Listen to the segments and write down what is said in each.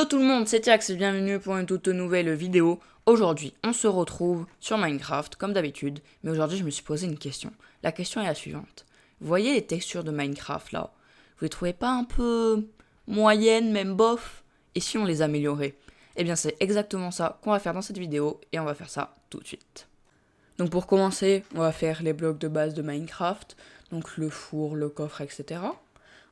Yo tout le monde, c'est Tiax et bienvenue pour une toute nouvelle vidéo. Aujourd'hui, on se retrouve sur Minecraft comme d'habitude, mais aujourd'hui je me suis posé une question. La question est la suivante. Vous voyez les textures de Minecraft là? Vous les trouvez pas un peu moyennes, même bof? Et si on les améliorait? Eh bien c'est exactement ça qu'on va faire dans cette vidéo et on va faire ça tout de suite. Donc pour commencer, on va faire les blocs de base de Minecraft, donc le four, le coffre, etc.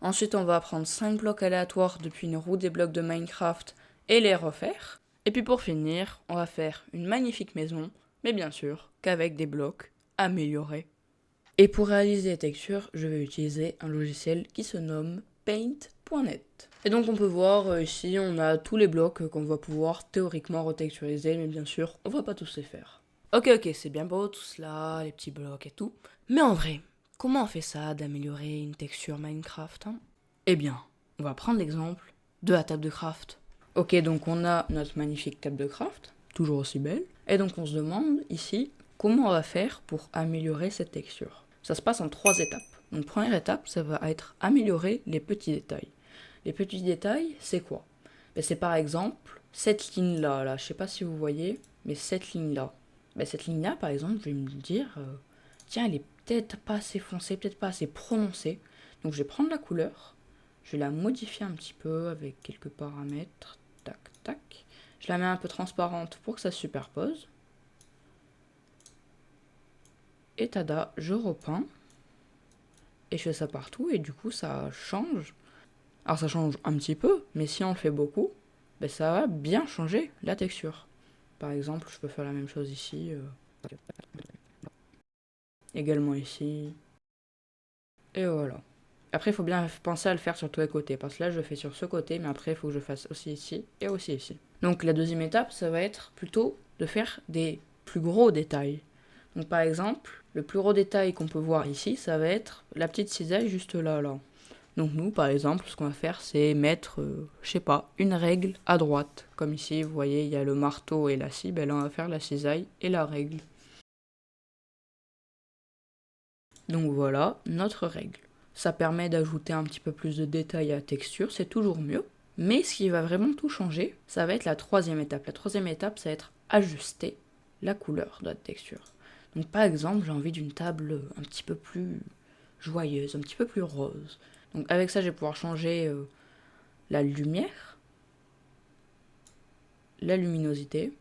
Ensuite, on va prendre 5 blocs aléatoires depuis une roue des blocs de Minecraft et les refaire. Et puis pour finir, on va faire une magnifique maison, mais bien sûr qu'avec des blocs améliorés. Et pour réaliser les textures, je vais utiliser un logiciel qui se nomme Paint.net. Et donc on peut voir ici, on a tous les blocs qu'on va pouvoir théoriquement retexturiser, mais bien sûr, on va pas tous les faire. Ok, c'est bien beau tout cela, les petits blocs et tout. Mais en vrai, comment on fait ça d'améliorer une texture Minecraft hein? Eh bien, on va prendre l'exemple de la table de craft. Ok, donc on a notre magnifique table de craft, toujours aussi belle. Et donc on se demande ici comment on va faire pour améliorer cette texture. Ça se passe en 3 étapes. Donc première étape, ça va être améliorer les petits détails. Les petits détails, c'est quoi? C'est par exemple cette ligne-là, je sais pas si vous voyez, mais cette ligne-là. Cette ligne-là, par exemple, je vais me dire, tiens, elle est peut-être pas assez foncée, peut-être pas assez prononcée. Donc je vais prendre la couleur, je vais la modifier un petit peu avec quelques paramètres, tac, tac. Je la mets un peu transparente pour que ça se superpose. Et tada, je repeins. Et je fais ça partout et du coup ça change. Alors ça change un petit peu, mais si on le fait beaucoup, ça va bien changer la texture. Par exemple, je peux faire la même chose ici. Également ici. Et voilà. Après, il faut bien penser à le faire sur tous les côtés. Parce que là, je le fais sur ce côté, mais après, il faut que je fasse aussi ici et aussi ici. Donc la deuxième étape, ça va être plutôt de faire des plus gros détails. Donc par exemple, le plus gros détail qu'on peut voir ici, ça va être la petite cisaille juste là. Donc nous, par exemple, ce qu'on va faire, c'est mettre, je sais pas, une règle à droite. Comme ici, vous voyez, il y a le marteau et la scie. Là, on va faire la cisaille et la règle. Donc voilà, notre règle. Ça permet d'ajouter un petit peu plus de détails à la texture, c'est toujours mieux. Mais ce qui va vraiment tout changer, ça va être la troisième étape. La troisième étape, ça va être ajuster la couleur de la texture. Donc par exemple, j'ai envie d'une table un petit peu plus joyeuse, un petit peu plus rose. Donc avec ça, je vais pouvoir changer la lumière, la luminosité,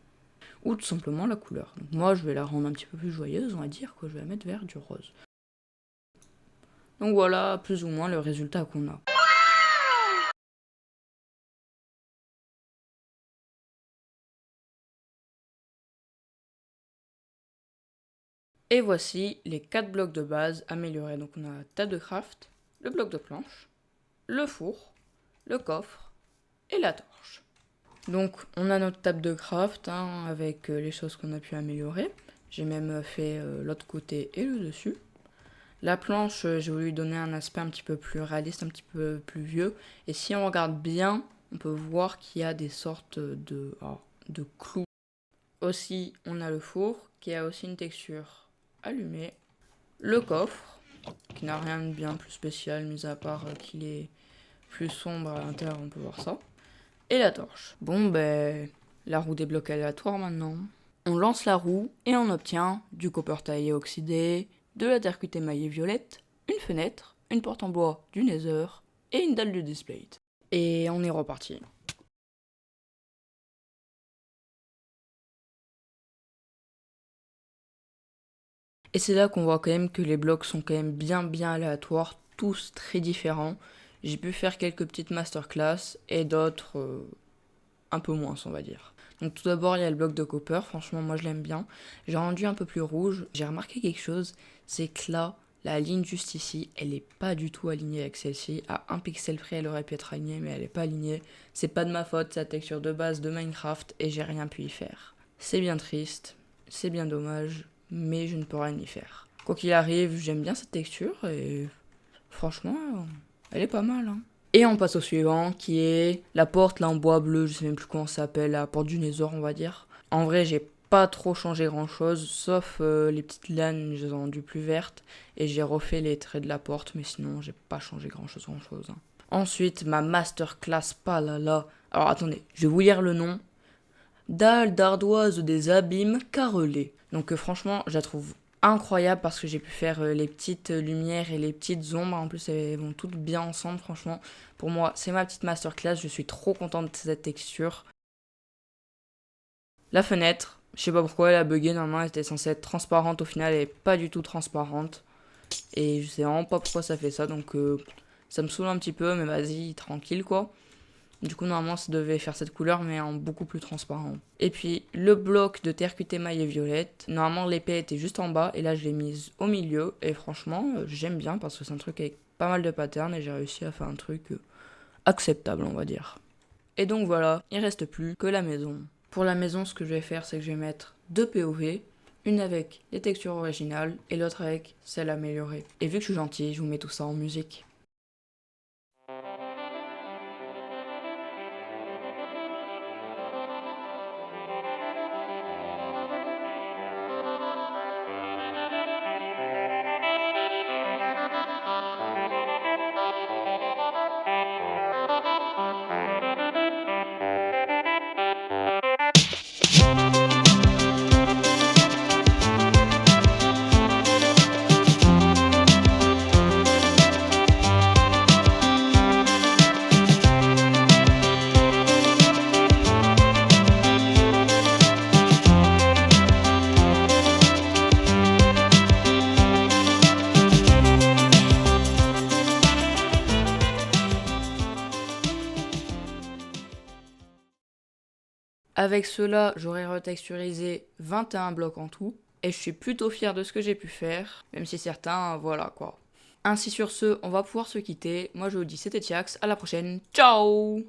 ou tout simplement la couleur. Donc moi, je vais la rendre un petit peu plus joyeuse, on va dire que je vais la mettre vers du rose. Donc voilà, plus ou moins le résultat qu'on a. Et voici les 4 blocs de base améliorés. Donc on a la table de craft, le bloc de planche, le four, le coffre et la torche. Donc on a notre table de craft avec les choses qu'on a pu améliorer. J'ai même fait l'autre côté et le dessus. La planche, j'ai voulu lui donner un aspect un petit peu plus réaliste, un petit peu plus vieux. Et si on regarde bien, on peut voir qu'il y a des sortes de clous. Aussi, on a le four qui a aussi une texture allumée. Le coffre, qui n'a rien de bien plus spécial, mis à part qu'il est plus sombre à l'intérieur, on peut voir ça. Et la torche. Bon, la roue des blocs aléatoires maintenant. On lance la roue et on obtient du copper taillé oxydé, de la terre cuite émaillée violette, une fenêtre, une porte en bois du Nether et une dalle de display. Et on est reparti. Et c'est là qu'on voit quand même que les blocs sont quand même bien aléatoires, tous très différents. J'ai pu faire quelques petites masterclass et d'autres un peu moins, on va dire. Donc tout d'abord, il y a le bloc de copper, franchement moi je l'aime bien. J'ai rendu un peu plus rouge. J'ai remarqué quelque chose, c'est que là, la ligne juste ici, elle est pas du tout alignée avec celle-ci. À un pixel près, elle aurait pu être alignée, mais elle est pas alignée. C'est pas de ma faute, c'est la texture de base de Minecraft et j'ai rien pu y faire. C'est bien triste, c'est bien dommage, mais je ne peux rien y faire. Quoi qu'il arrive, j'aime bien cette texture et franchement, elle est pas mal. Et on passe au suivant, qui est la porte là en bois bleu, je sais même plus comment ça s'appelle, la porte du Nether on va dire. En vrai, j'ai pas trop changé grand chose, sauf les petites laines, je les ai rendues plus vertes, et j'ai refait les traits de la porte, mais sinon j'ai pas changé grand chose. Ensuite, ma masterclass, pas là, Alors attendez, je vais vous lire le nom. Dalle d'ardoise des abîmes carrelés. Donc franchement, je la trouve incroyable parce que j'ai pu faire les petites lumières et les petites ombres. En plus, elles vont toutes bien ensemble, franchement. Pour moi, c'est ma petite masterclass. Je suis trop contente de cette texture. La fenêtre, je sais pas pourquoi elle a bugué. Normalement, elle était censée être transparente. Au final, elle est pas du tout transparente. Et je sais vraiment pas pourquoi ça fait ça. Donc ça me saoule un petit peu, mais vas-y, tranquille quoi. Du coup, normalement, ça devait faire cette couleur, mais en beaucoup plus transparent. Et puis, le bloc de terre cuite émaillé violette. Normalement, l'épée était juste en bas, et là, je l'ai mise au milieu. Et franchement, j'aime bien, parce que c'est un truc avec pas mal de patterns, et j'ai réussi à faire un truc acceptable, on va dire. Et donc voilà, il reste plus que la maison. Pour la maison, ce que je vais faire, c'est que je vais mettre deux POV. Une avec les textures originales, et l'autre avec celles améliorées. Et vu que je suis gentil, je vous mets tout ça en musique. Avec cela, j'aurais retexturisé 21 blocs en tout, et je suis plutôt fier de ce que j'ai pu faire, même si certains, voilà quoi. Ainsi sur ce, on va pouvoir se quitter. Moi je vous dis c'était Tiax, à la prochaine, ciao!